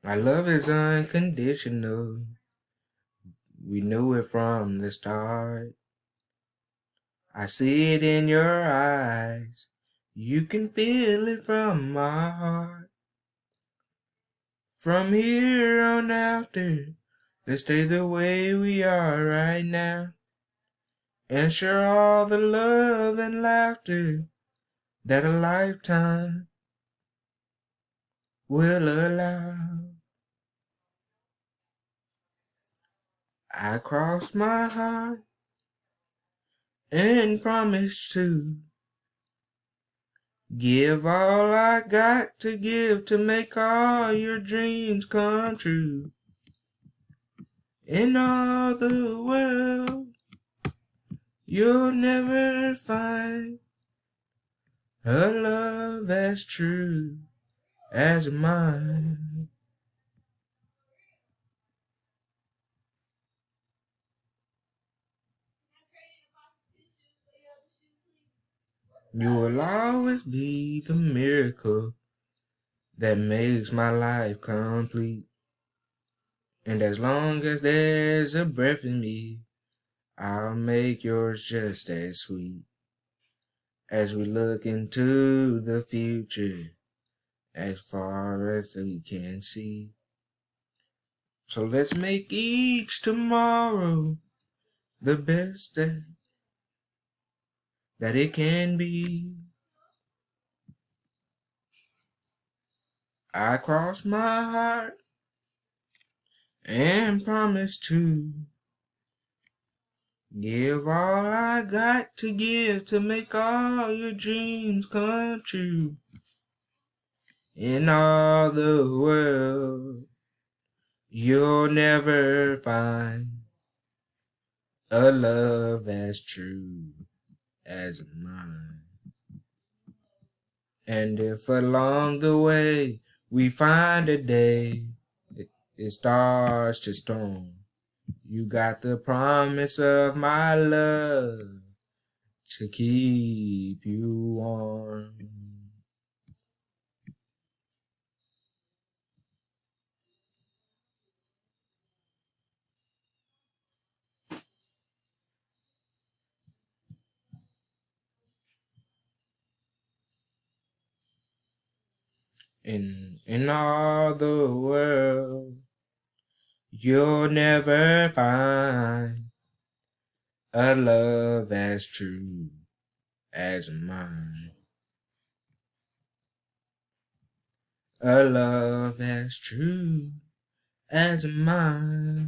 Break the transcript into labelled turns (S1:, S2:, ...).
S1: Our love is unconditional. We knew it from the start. I see it in your eyes. You can feel it from my heart. From here on after, let's stay the way we are right now. And share all the love and laughter that a lifetime will allow. I cross my heart and promise to give all I got to give to make all your dreams come true. In all the world, you'll never find a love as true as mine. You will always be the miracle that makes my life complete. And as long as there's a breath in me, I'll make yours just as sweet. As we look into the future, as far as we can see. So let's make each tomorrow the best that it can be. I cross my heart and promise to give all I got to give to make all your dreams come true. In all the world, you'll never find a love as true as mine. And if along the way we find a day it starts to storm, you got the promise of my love to keep you warm. In all the world, you'll never find a love as true as mine. A love as true as mine.